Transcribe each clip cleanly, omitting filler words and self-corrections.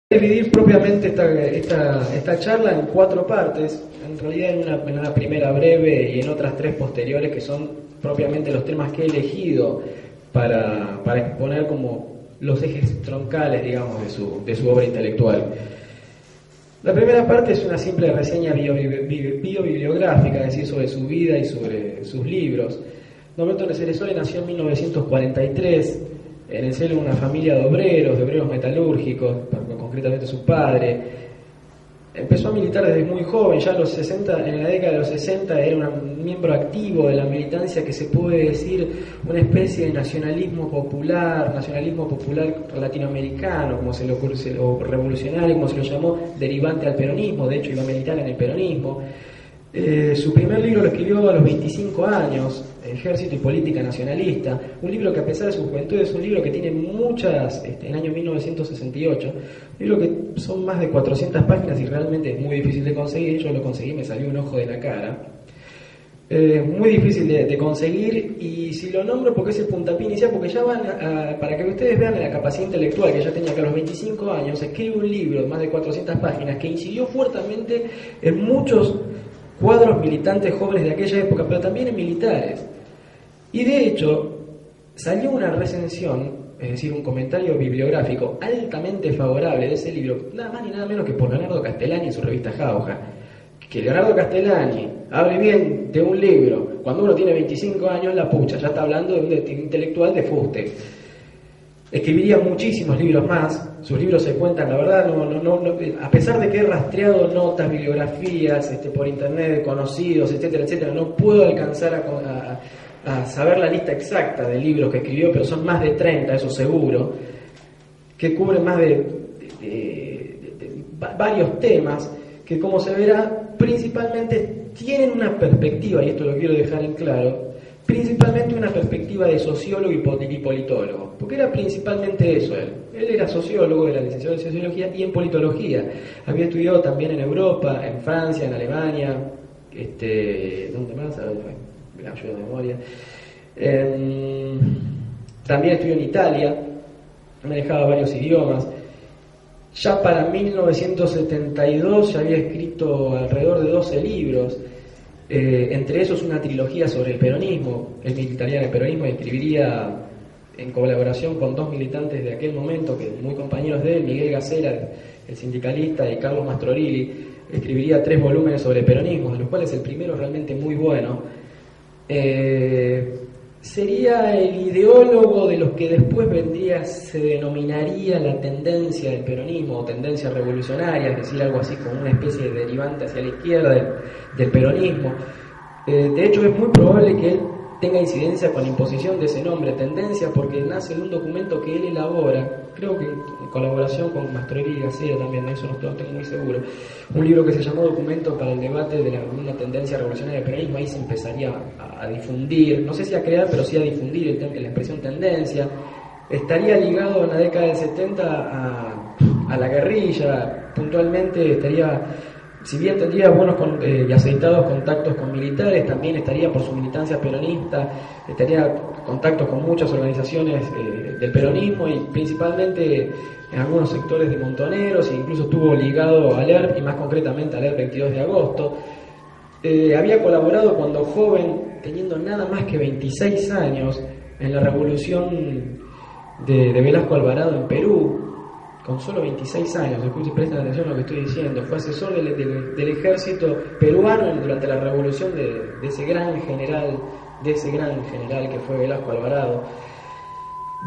Dividir propiamente esta charla en 4 partes, en realidad en una primera breve y en otras 3 posteriores que son propiamente los temas que he elegido para exponer como los ejes troncales, digamos, de su obra intelectual. La primera parte es una simple reseña biobibliográfica, es decir, sobre su vida y sobre sus libros. Norberto Ceresole nació en 1943 en el seno de una familia de obreros metalúrgicos, concretamente su padre. Empezó a militar desde muy joven, ya en la década de los 60 era un miembro activo de la militancia que se puede decir una especie de nacionalismo popular latinoamericano, o revolucionario, como se lo llamó, derivante al peronismo. De hecho iba a militar en el peronismo. Su primer libro lo escribió a los 25 años, Ejército y Política Nacionalista, un libro que a pesar de su juventud es un libro que tiene muchas, en el año 1968, un libro que son más de 400 páginas y realmente es muy difícil de conseguir. Yo lo conseguí, me salió un ojo de la cara. Muy difícil de conseguir, y si lo nombro porque es el puntapié inicial, porque ya para que ustedes vean la capacidad intelectual que ya tenía, que a los 25 años escribe un libro de más de 400 páginas que incidió fuertemente en muchos cuadros militantes jóvenes de aquella época, pero también en militares. Y de hecho, salió una recensión, es decir, un comentario bibliográfico altamente favorable de ese libro, nada más ni nada menos que por Leonardo Castellani en su revista Jauja. Que Leonardo Castellani hable bien de un libro cuando uno tiene 25 años, la pucha, ya está hablando de un intelectual de fuste. Escribiría muchísimos libros más, sus libros se cuentan, la verdad, no, a pesar de que he rastreado notas, bibliografías por internet de conocidos, etcétera, no puedo alcanzar a saber la lista exacta de libros que escribió, pero son más de 30, eso seguro, que cubren más de varios temas que, como se verá, principalmente tienen una perspectiva, y esto lo quiero dejar en claro, principalmente una perspectiva de sociólogo y politólogo, porque era principalmente eso él. Él era sociólogo, era licenciado en sociología y en politología. Había estudiado también en Europa, en Francia, en Alemania, ¿dónde más? A ver, me ayuda de memoria. También estudió en Italia, manejaba varios idiomas. Ya para 1972 ya había escrito alrededor de 12 libros, entre esos una trilogía sobre el peronismo. Él militaría en el peronismo y escribiría en colaboración con 2 militantes de aquel momento, que muy compañeros de él, Miguel Gacera, el sindicalista, y Carlos Mastrorilli. Escribiría 3 volúmenes sobre el peronismo, de los cuales el primero realmente muy bueno. Sería el ideólogo de los que después se denominaría la tendencia del peronismo, o tendencia revolucionaria, es decir, algo así como una especie de derivante hacia la izquierda del peronismo. De hecho, es muy probable que él tenga incidencia con la imposición de ese nombre, tendencia, porque nace de un documento que él elabora, creo que en colaboración con Mastrorilli y Gacera también, de eso no estoy muy seguro, un libro que se llamó Documento para el debate de una tendencia revolucionaria del peronismo. Ahí se empezaría a difundir, no sé si a crear, pero sí a difundir la expresión tendencia. Estaría ligado en la década del 70 a la guerrilla, puntualmente estaría, si bien tendría buenos y aceitados contactos con militares, también estaría por su militancia peronista, estaría contactos con muchas organizaciones del peronismo y principalmente en algunos sectores de montoneros, e incluso estuvo ligado al ERP, y más concretamente al ERP 22 de agosto. Había colaborado cuando joven, teniendo nada más que 26 años, en la revolución de Velasco Alvarado en Perú. Con solo 26 años, presten atención a lo que estoy diciendo, fue asesor del ejército peruano durante la revolución de ese gran general que fue Velasco Alvarado.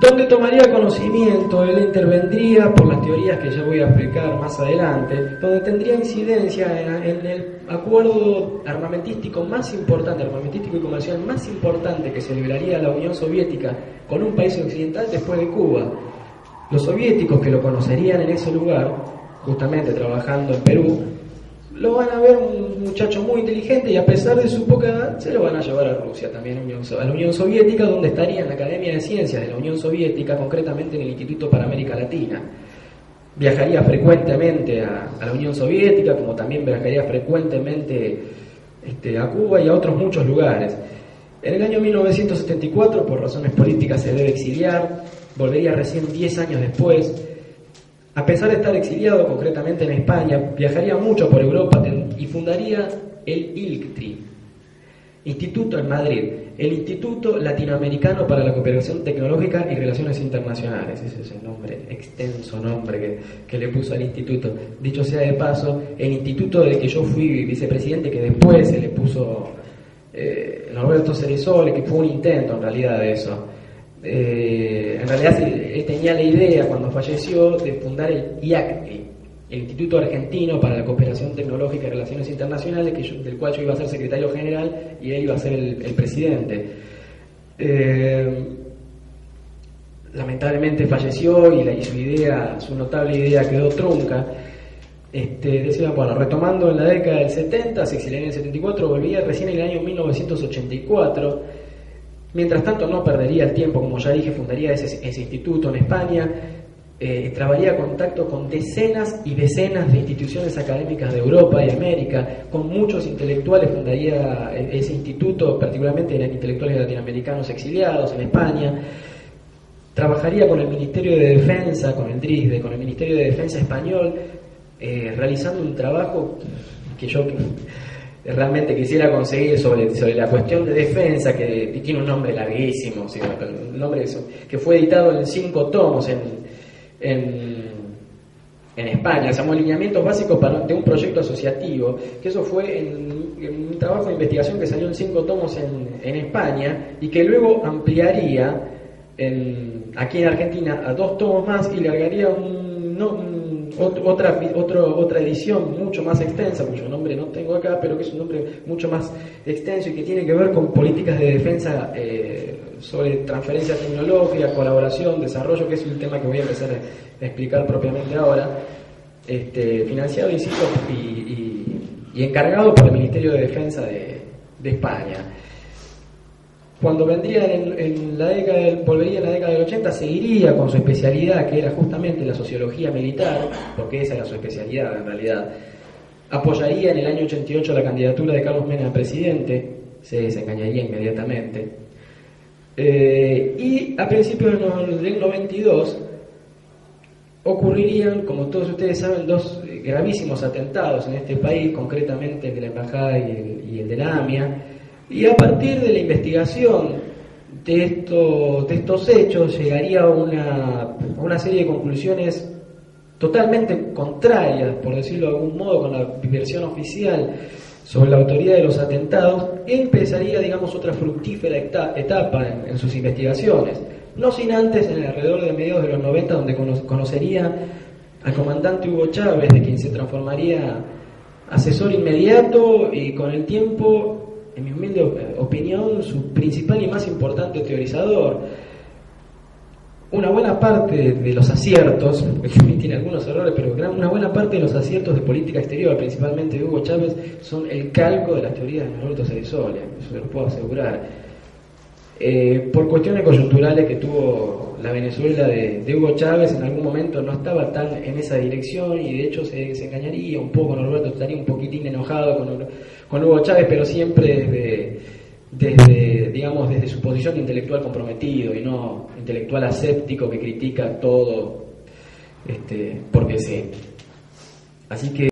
Donde tomaría conocimiento, él intervendría por las teorías que ya voy a explicar más adelante, donde tendría incidencia en el acuerdo armamentístico y comercial más importante que celebraría la Unión Soviética con un país occidental después de Cuba. Los soviéticos, que lo conocerían en ese lugar, justamente trabajando en Perú, lo van a ver un muchacho muy inteligente, y a pesar de su poca edad se lo van a llevar a Rusia también, a la Unión Soviética, donde estaría en la Academia de Ciencias de la Unión Soviética, concretamente en el Instituto para América Latina. Viajaría frecuentemente a la Unión Soviética, como también viajaría frecuentemente a Cuba y a otros muchos lugares. En el año 1974, por razones políticas, se debe exiliar. Volvería recién 10 años después. A pesar de estar exiliado concretamente en España, viajaría mucho por Europa y fundaría el ILCTRI, Instituto en Madrid, el Instituto Latinoamericano para la Cooperación Tecnológica y Relaciones Internacionales. Ese es el nombre, extenso nombre que le puso al instituto. Dicho sea de paso, el instituto del que yo fui vicepresidente, que después se le puso Norberto Ceresole, que fue un intento en realidad de eso. En realidad él tenía la idea cuando falleció de fundar el IACTI, el Instituto Argentino para la Cooperación Tecnológica y Relaciones Internacionales, del cual yo iba a ser secretario general y él iba a ser el presidente. Lamentablemente falleció y su idea, su notable idea quedó trunca. Decía, bueno, retomando en la década del 70, se exilió en el 74, volvía recién en el año 1984. Mientras tanto no perdería el tiempo, como ya dije, fundaría ese instituto en España. Trabaría contacto con decenas y decenas de instituciones académicas de Europa y América, con muchos intelectuales. Fundaría ese instituto, particularmente en intelectuales latinoamericanos exiliados en España. Trabajaría con el Ministerio de Defensa, con el DRISDE, con el Ministerio de Defensa español, realizando un trabajo que yo realmente quisiera conseguir sobre la cuestión de defensa, que tiene un nombre larguísimo, un nombre que fue editado en 5 tomos en España. Se llamó Lineamientos Básicos de un Proyecto Asociativo, que eso fue en un trabajo de investigación que salió en 5 tomos en España y que luego ampliaría aquí en Argentina a 2 tomos más y largaría otra edición mucho más extensa, cuyo nombre no tengo acá, pero que es un nombre mucho más extenso y que tiene que ver con políticas de defensa sobre transferencia tecnológica, colaboración, desarrollo, que es un tema que voy a empezar a explicar propiamente ahora, financiado, insisto, y encargado por el Ministerio de Defensa de España. Cuando volvería en la década del 80, seguiría con su especialidad, que era justamente la sociología militar, porque esa era su especialidad en realidad. Apoyaría en el año 88 la candidatura de Carlos Menem a presidente, se desengañaría inmediatamente. Y a principios del 92 ocurrirían, como todos ustedes saben, 2 gravísimos atentados en este país, concretamente el de la Embajada y el de la AMIA. Y a partir de la investigación de estos hechos llegaría a una serie de conclusiones totalmente contrarias, por decirlo de algún modo, con la versión oficial sobre la autoría de los atentados, y empezaría, digamos, otra fructífera etapa en sus investigaciones. No sin antes, en alrededor de mediados de los 90, donde conocería al comandante Hugo Chávez, de quien se transformaría asesor inmediato y con el tiempo, en mi humilde opinión, su principal y más importante teorizador. Una buena parte de los aciertos, porque también tiene algunos errores, pero una buena parte de los aciertos de política exterior, principalmente de Hugo Chávez, son el calco de las teorías de Norberto Ceresole, eso se lo puedo asegurar. Por cuestiones coyunturales que tuvo la Venezuela de Hugo Chávez, en algún momento no estaba tan en esa dirección y de hecho se engañaría un poco. Norberto estaría un poquitín enojado con Hugo Chávez, pero siempre desde su posición de intelectual comprometido y no intelectual aséptico que critica todo porque sí. Así que